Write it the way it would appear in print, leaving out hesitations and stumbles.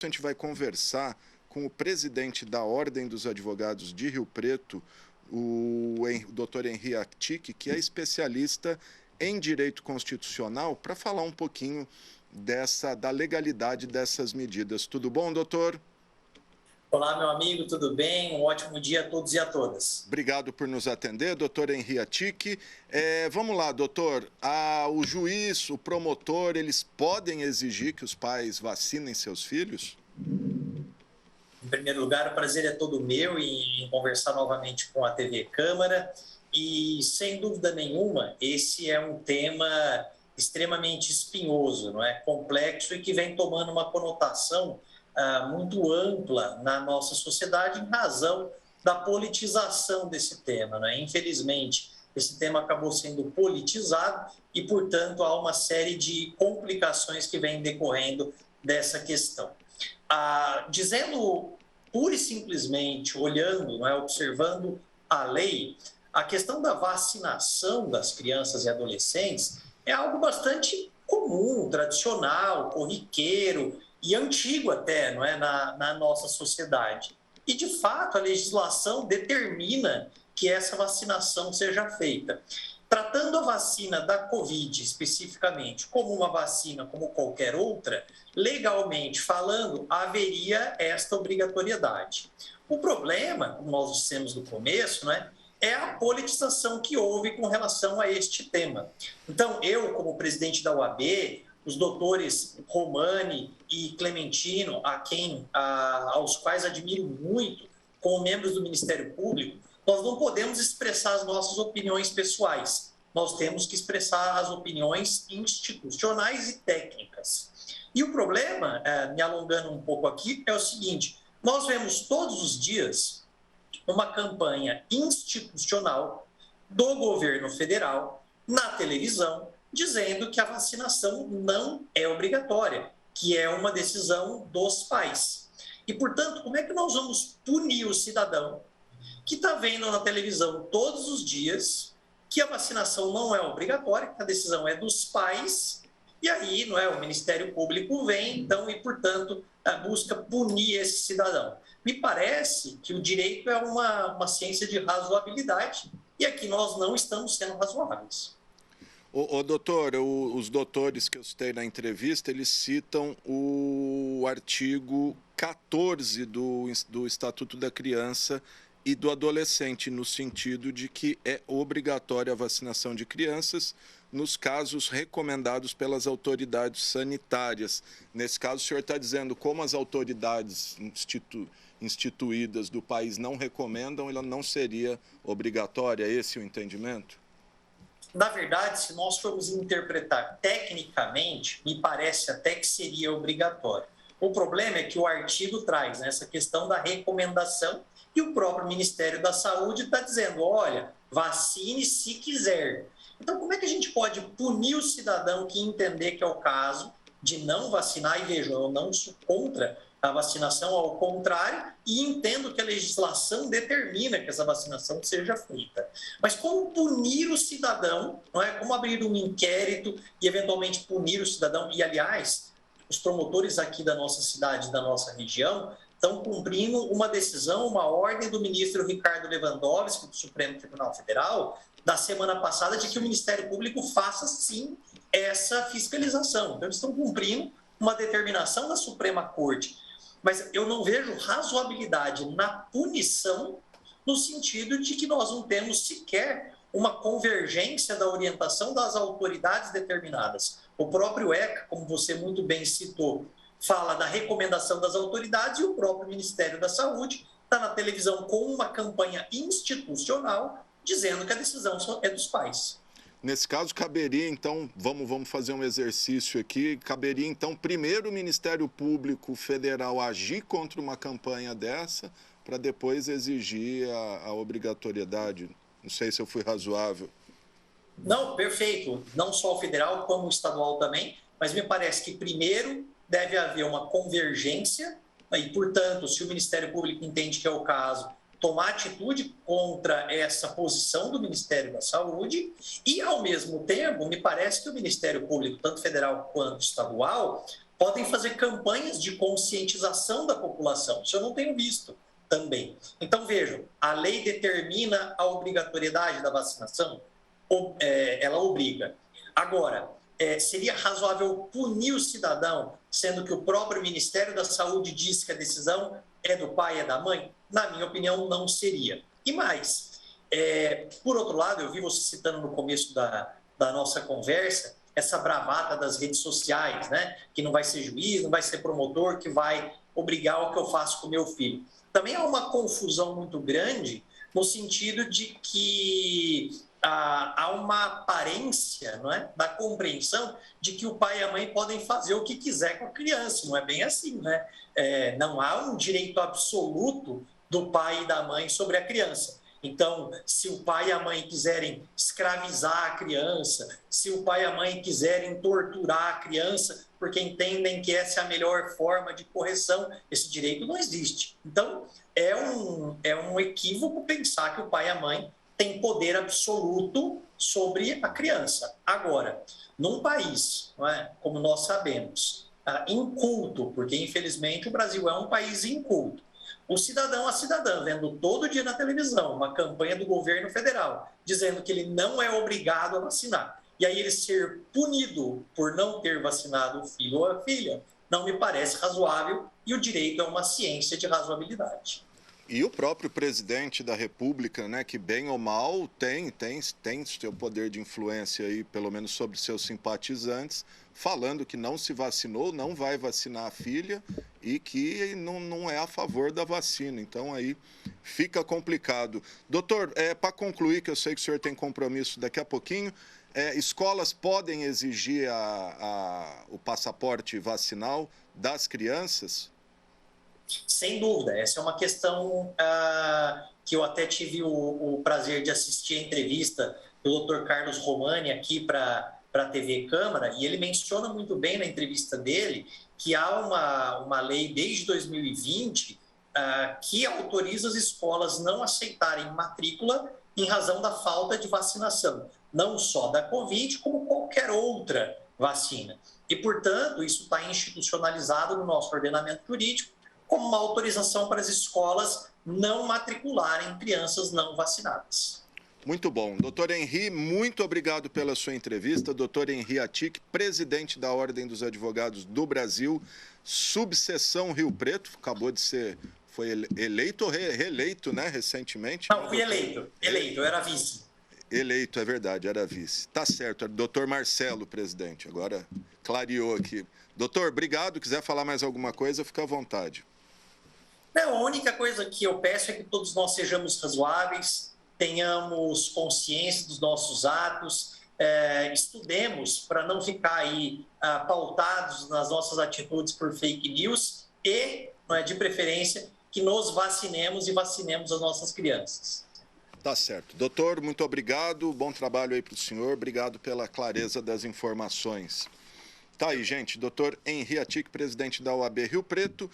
A gente vai conversar com o presidente da Ordem dos Advogados de Rio Preto, o Dr. Henri Actic, que é especialista em direito constitucional, para falar um pouquinho da legalidade dessas medidas. Tudo bom, doutor? Olá, meu amigo, tudo bem? Um ótimo dia a todos e a todas. Obrigado por nos atender, doutor Henri Actic. Vamos lá, doutor. O juiz, o promotor, eles podem exigir que os pais vacinem seus filhos? Em primeiro lugar, o prazer é todo meu em conversar novamente com a TV Câmara e, sem dúvida nenhuma, esse é um tema extremamente espinhoso, não é? Complexo e que vem tomando uma conotação muito ampla na nossa sociedade em razão da politização desse tema, não é? Infelizmente, esse tema acabou sendo politizado e, portanto, há uma série de complicações que vêm decorrendo dessa questão. Dizendo pura e simplesmente, olhando, não é, observando a lei, a questão da vacinação das crianças e adolescentes é algo bastante comum, tradicional, corriqueiro e antigo até, não é, na nossa sociedade. E, de fato, a legislação determina que essa vacinação seja feita. Tratando a vacina da Covid especificamente como uma vacina como qualquer outra, legalmente falando, haveria esta obrigatoriedade. O problema, como nós dissemos no começo, né, é a politização que houve com relação a este tema. Então, eu, como presidente da OAB, os doutores Romani e Clementino, aos quais admiro muito, como membros do Ministério Público, nós não podemos expressar as nossas opiniões pessoais. Nós temos que expressar as opiniões institucionais e técnicas. E o problema, me alongando um pouco aqui, é o seguinte: nós vemos todos os dias uma campanha institucional do governo federal na televisão dizendo que a vacinação não é obrigatória, que é uma decisão dos pais. E, portanto, como é que nós vamos punir o cidadão que está vendo na televisão todos os dias que a vacinação não é obrigatória, que a decisão é dos pais, e aí não é, o Ministério Público vem, então, e, portanto, busca punir esse cidadão? Me parece que o direito é uma ciência de razoabilidade, e aqui nós não estamos sendo razoáveis. Doutor, os doutores que eu citei na entrevista, eles citam o artigo 14 do Estatuto da Criança e do Adolescente, no sentido de que é obrigatória a vacinação de crianças nos casos recomendados pelas autoridades sanitárias. Nesse caso, o senhor está dizendo como as autoridades instituídas do país não recomendam, ela não seria obrigatória, esse é o entendimento? Na verdade, se nós formos interpretar tecnicamente, me parece até que seria obrigatório. O problema é que o artigo traz essa questão da recomendação e o próprio Ministério da Saúde está dizendo, olha, vacine se quiser. Então, como é que a gente pode punir o cidadão que entender que é o caso de não vacinar? E vejam, eu não sou contra a vacinação, ao contrário, e entendo que a legislação determina que essa vacinação seja feita. Mas como punir o cidadão, não é? Como abrir um inquérito e eventualmente punir o cidadão? E, aliás, os promotores aqui da nossa cidade, da nossa região, estão cumprindo uma decisão, uma ordem do ministro Ricardo Lewandowski, do Supremo Tribunal Federal, da semana passada, de que o Ministério Público faça, sim, essa fiscalização. Então, eles estão cumprindo uma determinação da Suprema Corte. Mas eu não vejo razoabilidade na punição, no sentido de que nós não temos sequer uma convergência da orientação das autoridades determinadas. O próprio ECA, como você muito bem citou, fala da recomendação das autoridades e o próprio Ministério da Saúde está na televisão com uma campanha institucional dizendo que a decisão é dos pais. Nesse caso, caberia, então, vamos fazer um exercício aqui, caberia, então, primeiro o Ministério Público Federal agir contra uma campanha dessa, para depois exigir a obrigatoriedade. Não sei se eu fui razoável. Não, perfeito. Não só o federal, como o estadual também, mas me parece que primeiro deve haver uma convergência e, portanto, se o Ministério Público entende que é o caso, tomar atitude contra essa posição do Ministério da Saúde e, ao mesmo tempo, me parece que o Ministério Público, tanto federal quanto estadual, podem fazer campanhas de conscientização da população. Isso eu não tenho visto também. Então, vejam, a lei determina a obrigatoriedade da vacinação, ela obriga. Agora, seria razoável punir o cidadão, sendo que o próprio Ministério da Saúde diz que a decisão é do pai, é da mãe? Na minha opinião, não seria. E mais, por outro lado, eu vi você citando no começo da nossa conversa, essa bravata das redes sociais, né? Que não vai ser juiz, não vai ser promotor, que vai obrigar o que eu faço com o meu filho. Também há uma confusão muito grande no sentido de que há uma aparência, não é, da compreensão de que o pai e a mãe podem fazer o que quiser com a criança. Não é bem assim, né? Não há um direito absoluto do pai e da mãe sobre a criança. Então, se o pai e a mãe quiserem escravizar a criança, se o pai e a mãe quiserem torturar a criança, porque entendem que essa é a melhor forma de correção, esse direito não existe. Então, é um equívoco pensar que o pai e a mãe têm poder absoluto sobre a criança. Agora, num país, não é, como nós sabemos, inculto, porque infelizmente o Brasil é um país inculto, o cidadão, a cidadã, vendo todo dia na televisão uma campanha do governo federal dizendo que ele não é obrigado a vacinar, e aí ele ser punido por não ter vacinado o filho ou a filha, não me parece razoável, e o direito é uma ciência de razoabilidade. E o próprio presidente da República, né, que bem ou mal tem seu poder de influência aí, pelo menos sobre seus simpatizantes, falando que não se vacinou, não vai vacinar a filha e que não é a favor da vacina. Então aí fica complicado. Doutor, para concluir, que eu sei que o senhor tem compromisso daqui a pouquinho, escolas podem exigir o passaporte vacinal das crianças? Sem dúvida, essa é uma questão que eu até tive o prazer de assistir a entrevista do Dr. Carlos Romani aqui para a TV Câmara, e ele menciona muito bem na entrevista dele que há uma lei desde 2020 que autoriza as escolas não aceitarem matrícula em razão da falta de vacinação, não só da Covid, como qualquer outra vacina. E, portanto, isso está institucionalizado no nosso ordenamento jurídico como uma autorização para as escolas não matricularem crianças não vacinadas. Muito bom. Doutor Henri, muito obrigado pela sua entrevista. Doutor Henri Atic, presidente da Ordem dos Advogados do Brasil, subseção Rio Preto, acabou de ser, foi eleito ou reeleito, né, recentemente? Não, fui eleito, eu era vice. Eleito, é verdade, era vice. Tá certo, doutor Marcelo, presidente, agora clareou aqui. Doutor, obrigado, quiser falar mais alguma coisa, fica à vontade. Não, a única coisa que eu peço é que todos nós sejamos razoáveis, tenhamos consciência dos nossos atos, estudemos para não ficar aí pautados nas nossas atitudes por fake news e, de preferência, que nos vacinemos e vacinemos as nossas crianças. Tá certo. Doutor, muito obrigado, bom trabalho aí para o senhor, obrigado pela clareza das informações. Tá aí, gente, doutor Henri Atic, presidente da OAB Rio Preto.